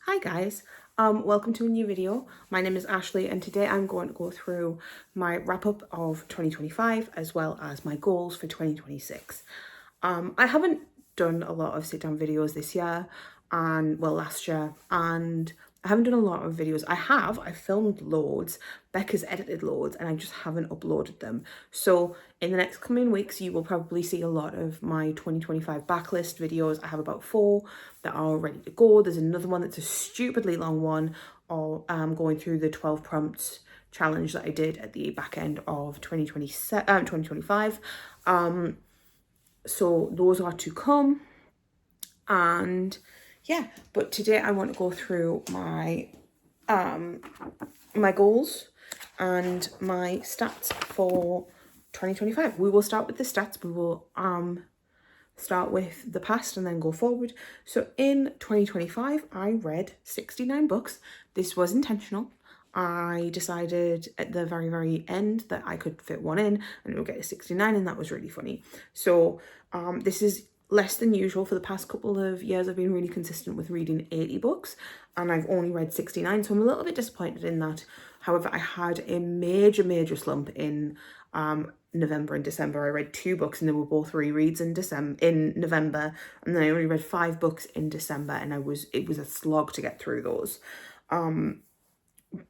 Hi guys, welcome to a new video. My name is Ashley and today I'm going to go through my wrap up of 2025 as well as my goals for 2026. I haven't done a lot of sit down videos this year and last year, and I haven't done a lot of videos. I filmed loads, Becca's edited loads, and I just haven't uploaded them. So in the next coming weeks, you will probably see a lot of my 2025 backlist videos. I have about 4 that are ready to go. There's another one that's a stupidly long one, or going through the 12 prompts challenge that I did at the back end of 2025. So those are to come. And yeah, but today I want to go through my my goals and my stats for 2025. We will start with the stats. We will start with the past and then go forward. So in 2025, I read 69 books. This was intentional. I decided at the very, very end that I could fit one in and it would get to 69, and that was really funny. So this is less than usual. For the past couple of years, I've been really consistent with reading 80 books and I've only read 69. So I'm a little bit disappointed in that. However, I had a major slump in November and December. I read 2 books and they were both rereads in November, and then I only read 5 books in December, and it was a slog to get through those.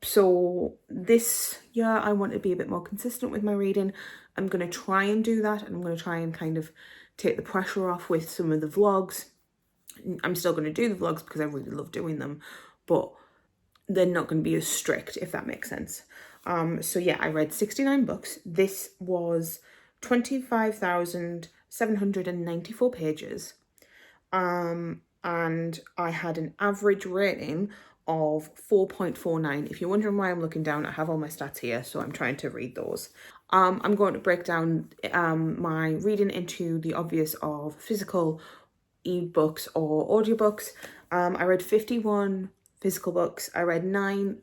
So this year I want to be a bit more consistent with my reading. I'm going to try and do that, and I'm going to try and kind of take the pressure off with some of the vlogs. I'm still going to do the vlogs because I really love doing them, but they're not going to be as strict, if that makes sense. So yeah, I read 69 books. This was 25,794 pages. And I had an average rating of 4.49. If you're wondering why I'm looking down, I have all my stats here, so I'm trying to read those. I'm going to break down my reading into the obvious of physical ebooks or audiobooks. I read 51 physical books, I read 9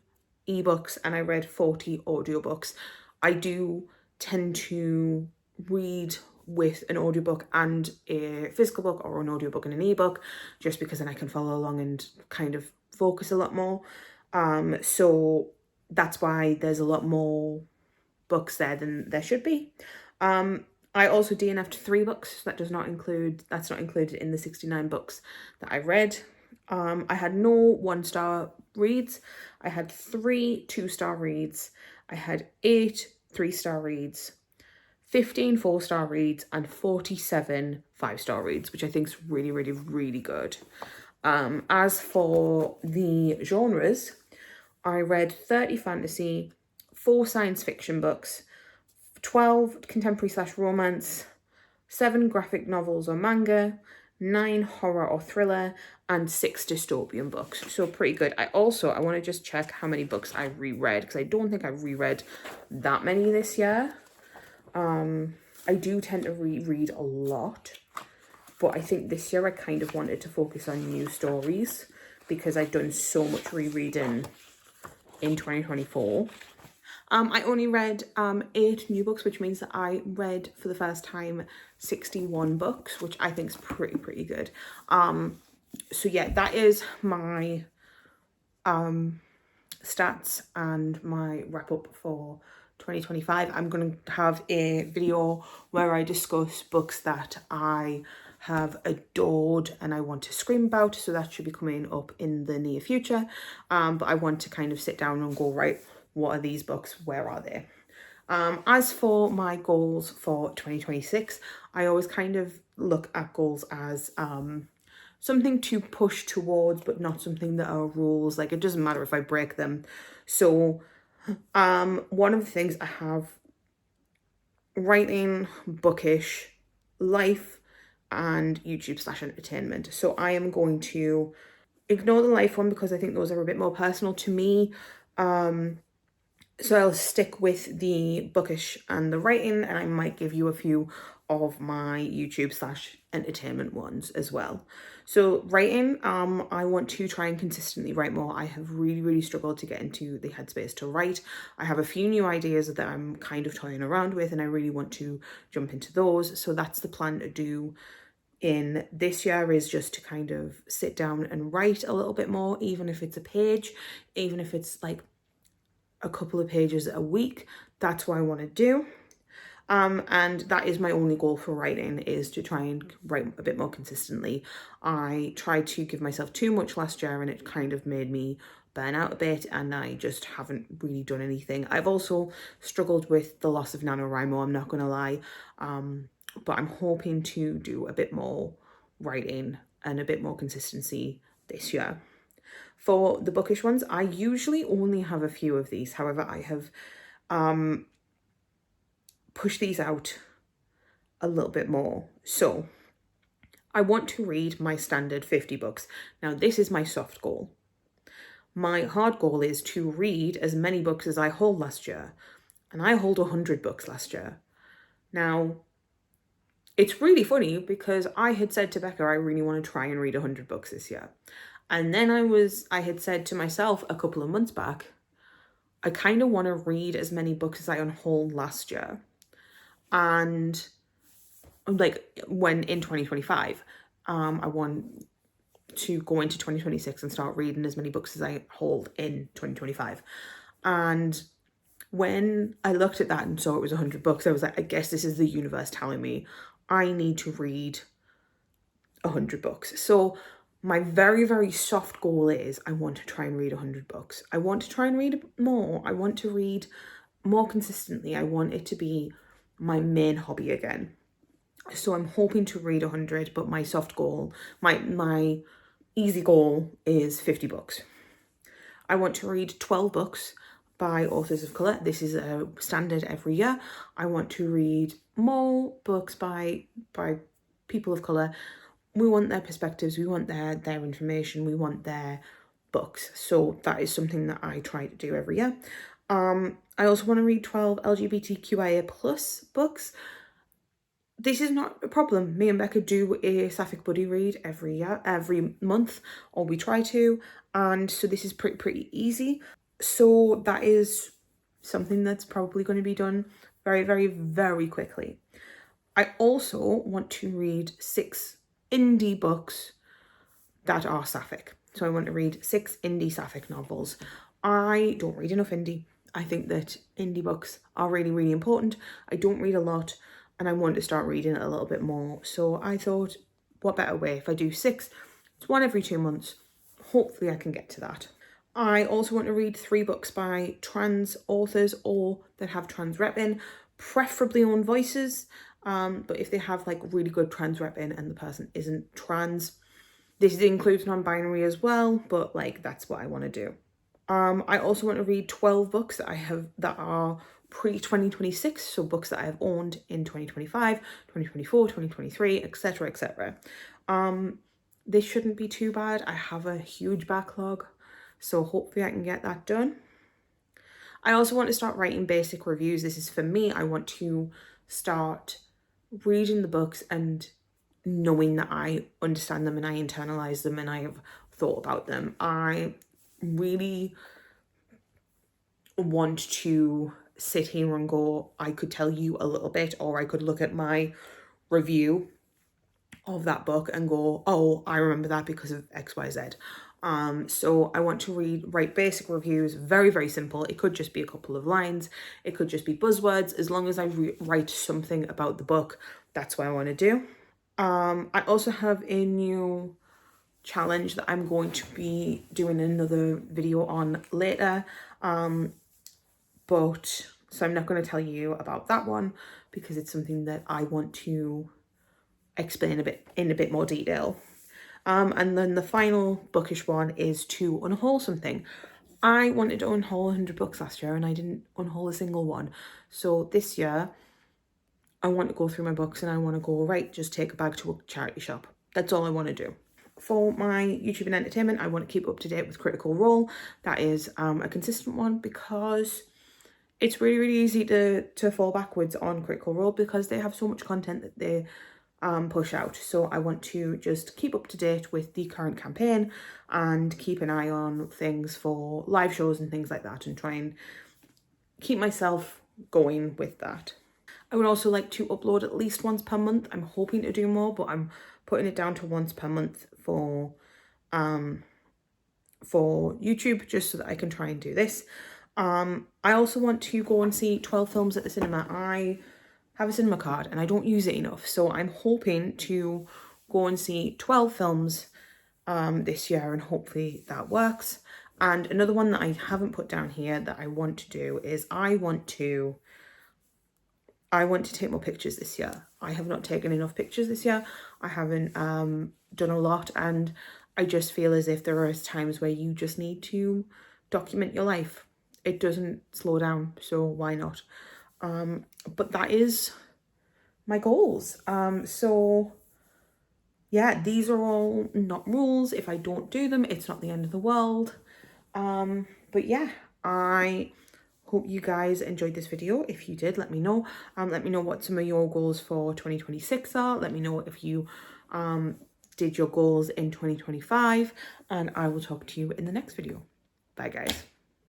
ebooks, and I read 40 audiobooks. I do tend to read with an audiobook and a physical book, or an audiobook and an ebook, just because then I can follow along and kind of focus a lot more. So that's why there's a lot more books there than there should be. I also DNF'd 3 books. That's not included in the 69 books that I read. I had no 1-star reads. I had 3 2-star reads. I had 8 3-star reads, 15 4-star reads, and 47 5-star reads, which I think is really good. As for the genres, I read 30 fantasy, 4 science fiction books, 12 contemporary/romance, 7 graphic novels or manga, 9 horror or thriller, and 6 dystopian books. So pretty good. I want to just check how many books I reread, because I don't think I've reread that many this year. I do tend to reread a lot, but I think this year I kind of wanted to focus on new stories because I'd done so much rereading in 2024. I only read 8 new books, which means that I read for the first time 61 books, which I think is pretty good. So yeah, that is my stats and my wrap up for 2025. I'm going to have a video where I discuss books that I have adored and I want to scream about, so that should be coming up in the near future. But I want to kind of sit down and go, right, what are these books? Where are they? As for my goals for 2026, I always kind of look at goals as something to push towards, but not something that are rules. Like, it doesn't matter if I break them. So one of the things I have: writing, bookish, life, and YouTube/entertainment. So I am going to ignore the life one because I think those are a bit more personal to me. So I'll stick with the bookish and the writing, and I might give you a few of my YouTube/entertainment ones as well. So writing, I want to try and consistently write more. I have really struggled to get into the headspace to write. I have a few new ideas that I'm kind of toying around with, and I really want to jump into those. So that's the plan to do in this year is just to kind of sit down and write a little bit more, even if it's a page, even if it's like a couple of pages a week. That's what I want to do. And that is my only goal for writing, is to try and write a bit more consistently. I tried to give myself too much last year and it kind of made me burn out a bit, and I just haven't really done anything. I've also struggled with the loss of NaNoWriMo, I'm not going to lie, but I'm hoping to do a bit more writing and a bit more consistency this year. For the bookish ones, I usually only have a few of these. However, I have pushed these out a little bit more. So I want to read my standard 50 books. Now, this is my soft goal. My hard goal is to read as many books as I hauled last year. And I hauled 100 books last year. Now, it's really funny because I had said to Becca, I really want to try and read 100 books this year. And then I had said to myself a couple of months back, I kind of want to read as many books as I unhauled last year. And like when in 2025, I want to go into 2026 and start reading as many books as I hauled in 2025. And when I looked at that and saw it was 100 books, I was like, I guess this is the universe telling me I need to read 100 books. So my very, very soft goal is I want to try and read 100 books. I want to try and read more. I want to read more consistently. I want it to be my main hobby again. So I'm hoping to read 100, but my soft goal, my easy goal is 50 books. I want to read 12 books by authors of colour. This is a standard every year. I want to read more books by people of colour. We want their perspectives, we want their information, we want their books. So that is something that I try to do every year. I also want to read 12 LGBTQIA plus books. This is not a problem. Me and Becca do a Sapphic buddy read every month, or we try to, and so this is pretty easy. So that is something that's probably going to be done very, very, very quickly. I also want to read 6 indie books that are Sapphic. So I want to read 6 indie Sapphic novels. I don't read enough indie. I think that indie books are really, really important. I don't read a lot and I want to start reading a little bit more. So I thought, what better way? If I do 6, it's 1 every 2 months. Hopefully I can get to that. I also want to read 3 books by trans authors or that have trans rep in, preferably own voices. But if they have like really good trans rep in and the person isn't trans, this includes non-binary as well, but like that's what I want to do. I also want to read 12 books that are pre-2026, so books that I have owned in 2025, 2024, 2023, etc, etc. This shouldn't be too bad. I have a huge backlog, so hopefully I can get that done. I also want to start writing basic reviews. This is for me. I want to start reading the books and knowing that I understand them and I internalize them and I have thought about them. I really want to sit here and go, I could tell you a little bit, or I could look at my review of that book and go, oh, I remember that because of XYZ. So I want to write basic reviews, very, very simple. It could just be a couple of lines. It could just be buzzwords. As long as I write something about the book, that's what I want to do. I also have a new challenge that I'm going to be doing another video on later. But so I'm not going to tell you about that one because it's something that I want to explain in a bit more detail. And then the final bookish one is to unhaul something. I wanted to unhaul 100 books last year and I didn't unhaul a single one. So this year, I want to go through my books and I want to go, right, just take a bag to a charity shop. That's all I want to do. For my YouTube and entertainment, I want to keep up to date with Critical Role. That is a consistent one because it's really, really easy to fall backwards on Critical Role because they have so much content that they push out. So I want to just keep up to date with the current campaign and keep an eye on things for live shows and things like that and try and keep myself going with that. I would also like to upload at least once per month. I'm hoping to do more, but I'm putting it down to once per month for YouTube, just so that I can try and do this. I also want to go and see 12 films at the cinema. I have a cinema card and I don't use it enough, so I'm hoping to go and see 12 films this year, and hopefully that works. And another one that I haven't put down here that I want to do is I want to take more pictures this year. I have not taken enough pictures this year. I haven't done a lot, and I just feel as if there are times where you just need to document your life. It doesn't slow down, so why not? But that is my goals. So yeah, these are all not rules. If I don't do them, it's not the end of the world. But yeah, I hope you guys enjoyed this video. If you did, let me know. Let me know what some of your goals for 2026 are. Let me know if you did your goals in 2025, and I will talk to you in the next video. Bye guys.